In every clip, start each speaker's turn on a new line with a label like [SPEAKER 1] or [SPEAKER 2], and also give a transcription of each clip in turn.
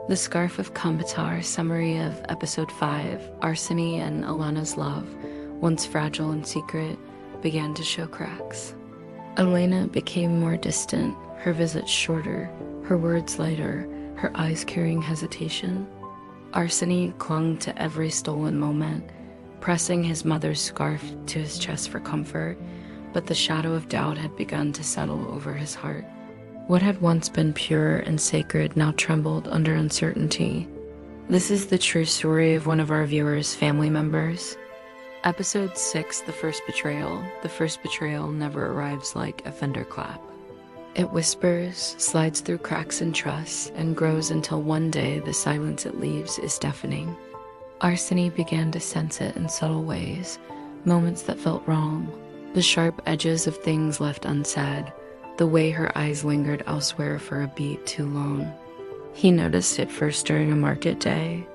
[SPEAKER 1] The Scarf of Kunbatar summary of Episode 5, Arseny and Elena's love, once fragile and secret, began to show cracks. Elena became more distant, her visits shorter, her words lighter, her eyes carrying hesitation. Arseny clung to every stolen moment, pressing his mother's scarf to his chest for comfort, but the shadow of doubt had begun to settle over his heart. What had once been pure and sacred now trembled under uncertainty. This is the true story of one of our viewers' family members. Episode 6, The First Betrayal. The first betrayal never arrives like a thunderclap. It whispers, slides through cracks in trust, and grows until one day the silence it leaves is deafening. Arseny began to sense it in subtle ways, moments that felt wrong, the sharp edges of things left unsaid, the way her eyes lingered elsewhere for a beat too long. He noticed it first during a market day.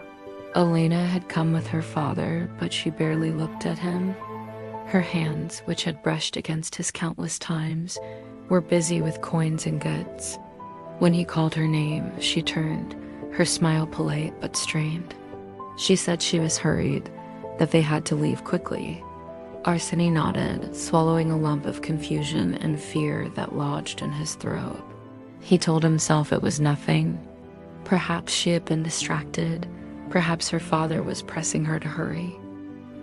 [SPEAKER 1] Elena had come with her father, but she barely looked at him. Her hands, which had brushed against his countless times, were busy with coins and goods. When he called her name, she turned, her smile polite but strained. She said she was hurried, that they had to leave quickly. Arseny nodded, swallowing a lump of confusion and fear that lodged in his throat. He told himself it was nothing. Perhaps she had been distracted. Perhaps her father was pressing her to hurry.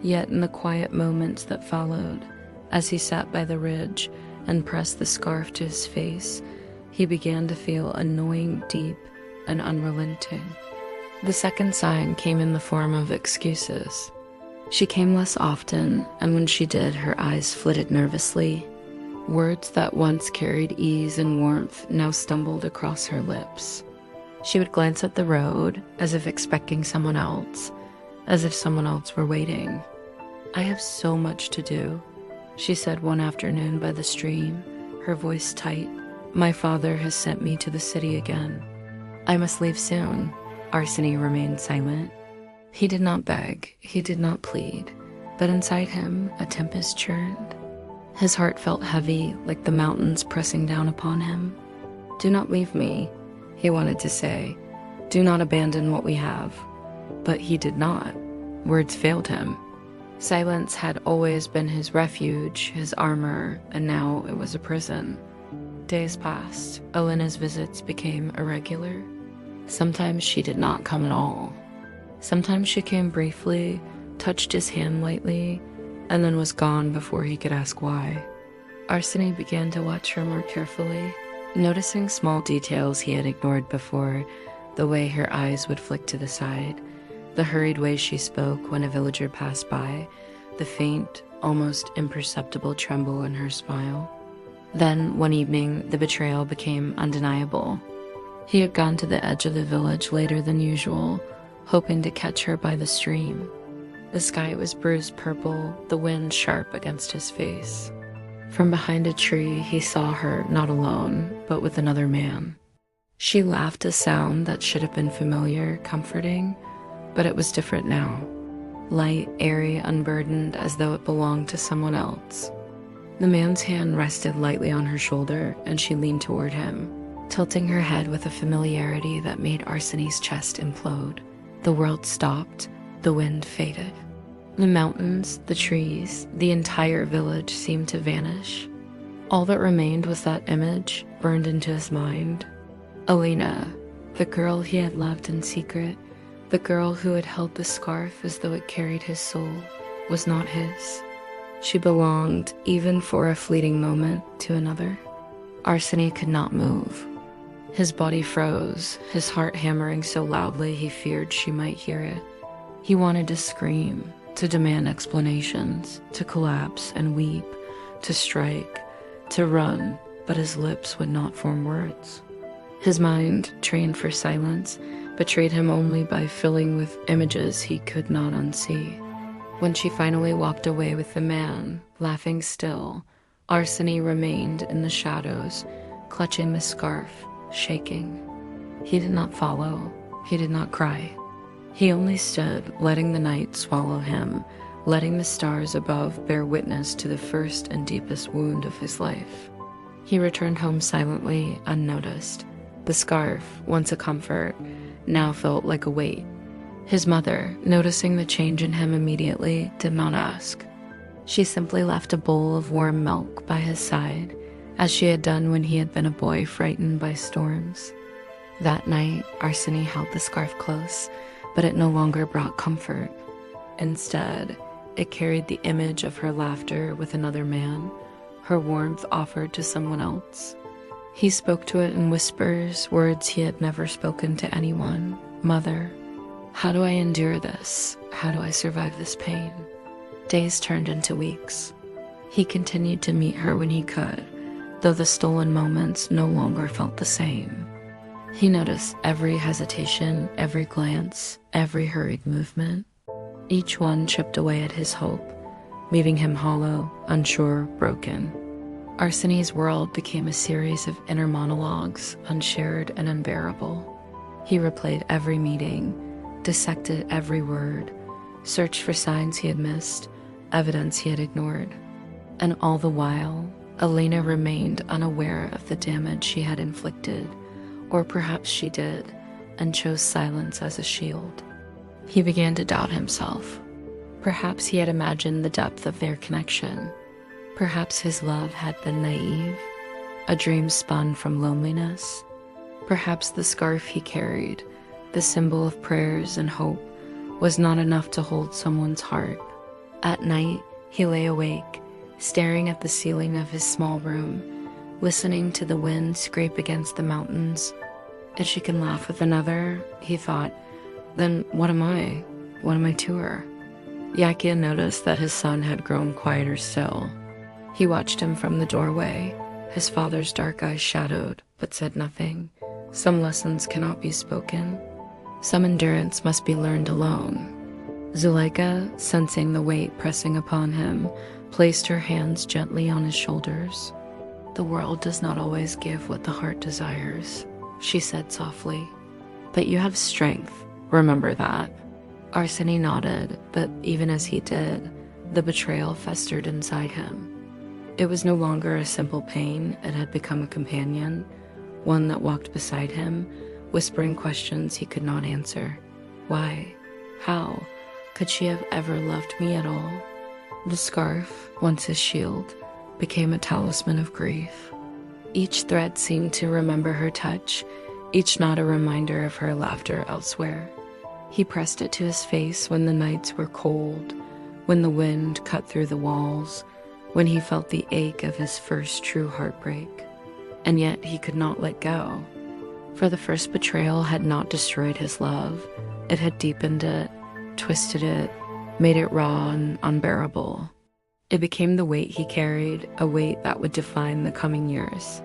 [SPEAKER 1] Yet in the quiet moments that followed, as he sat by the ridge and pressed the scarf to his face, he began to feel annoying, deep, and unrelenting. The second sign came in the form of excuses. She came less often, and when she did, her eyes flitted nervously. Words that once carried ease and warmth now stumbled across her lips. She would glance at the road, as if expecting someone else, as if someone else were waiting. "I have so much to do," she said one afternoon by the stream, her voice tight. "My father has sent me to the city again. I must leave soon." Arseny remained silent. He did not beg, he did not plead, but inside him a tempest churned. His heart felt heavy, like the mountains pressing down upon him. "Do not leave me," he wanted to say. "Do not abandon what we have." But he did not. Words failed him. Silence had always been his refuge, his armor, and now it was a prison. Days passed. Elena's visits became irregular. Sometimes she did not come at all. Sometimes she came briefly, touched his hand lightly, and then was gone before he could ask why. Arseny began to watch her more carefully, noticing small details he had ignored before, the way her eyes would flick to the side, the hurried way she spoke when a villager passed by, the faint, almost imperceptible tremble in her smile. Then, one evening, the betrayal became undeniable. He had gone to the edge of the village later than usual, hoping to catch her by the stream. The sky was bruised purple, the wind sharp against his face. From behind a tree, he saw her not alone, but with another man. She laughed a sound that should have been familiar, comforting, but it was different now. Light, airy, unburdened, as though it belonged to someone else. The man's hand rested lightly on her shoulder, and she leaned toward him, tilting her head with a familiarity that made Arseny's chest implode. The world stopped, the wind faded. The mountains, the trees, the entire village seemed to vanish. All that remained was that image, burned into his mind. Elena, the girl he had loved in secret, the girl who had held the scarf as though it carried his soul, was not his. She belonged, even for a fleeting moment, to another. Arseny could not move. His body froze, his heart hammering so loudly he feared she might hear it. He wanted to scream, to demand explanations, to collapse and weep, to strike, to run, but his lips would not form words. His mind, trained for silence, betrayed him only by filling with images he could not unsee. When she finally walked away with the man, laughing still, Arseny remained in the shadows, clutching the scarf, shaking. He did not follow. He did not cry. He only stood, letting the night swallow him, letting the stars above bear witness to the first and deepest wound of his life. He returned home silently, unnoticed. The scarf, once a comfort, now felt like a weight. His mother, noticing the change in him immediately, did not ask. She simply left a bowl of warm milk by his side, as she had done when he had been a boy frightened by storms. That night, Arseny held the scarf close, but it no longer brought comfort. Instead, it carried the image of her laughter with another man, her warmth offered to someone else. He spoke to it in whispers, words he had never spoken to anyone. Mother, how do I endure this? How do I survive this pain? Days turned into weeks. He continued to meet her when he could, though the stolen moments no longer felt the same. He noticed every hesitation, every glance, every hurried movement. Each one chipped away at his hope, leaving him hollow, unsure, broken. Arseny's world became a series of inner monologues, unshared and unbearable. He replayed every meeting, dissected every word, searched for signs he had missed, evidence he had ignored. And all the while, Elena remained unaware of the damage she had inflicted, or perhaps she did, and chose silence as a shield. He began to doubt himself. Perhaps he had imagined the depth of their connection. Perhaps his love had been naive, a dream spun from loneliness. Perhaps the scarf he carried, the symbol of prayers and hope, was not enough to hold someone's heart. At night, he lay awake, staring at the ceiling of his small room, listening to the wind scrape against the mountains. If she can laugh with another, he thought, then what am I? What am I to her? Yakia noticed that his son had grown quieter still. He watched him from the doorway, his father's dark eyes shadowed, but said nothing. Some lessons cannot be spoken. Some endurance must be learned alone. Zuleika, sensing the weight pressing upon him, placed her hands gently on his shoulders. The world does not always give what the heart desires, she said softly. But you have strength, remember that. Arseny nodded, but even as he did, the betrayal festered inside him. It was no longer a simple pain, it had become a companion, one that walked beside him, whispering questions he could not answer. Why? How? Could she have ever loved me at all? The scarf, once his shield, became a talisman of grief. Each thread seemed to remember her touch, each knot a reminder of her laughter elsewhere. He pressed it to his face when the nights were cold, when the wind cut through the walls, when he felt the ache of his first true heartbreak. And yet he could not let go. For the first betrayal had not destroyed his love. It had deepened it, twisted it, made it raw and unbearable. It became the weight he carried, a weight that would define the coming years.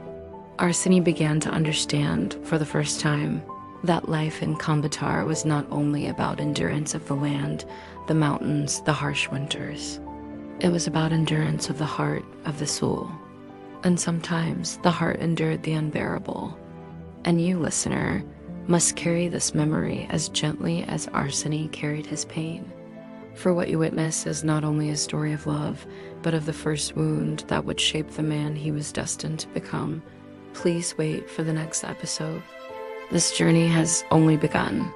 [SPEAKER 1] Arseny began to understand, for the first time, that life in Kunbatar was not only about endurance of the land, the mountains, the harsh winters. It was about endurance of the heart, of the soul. And sometimes the heart endured the unbearable. And you, listener, must carry this memory as gently as Arseny carried his pain. For what you witness is not only a story of love, but of the first wound that would shape the man he was destined to become. Please wait for the next episode. This journey has only begun.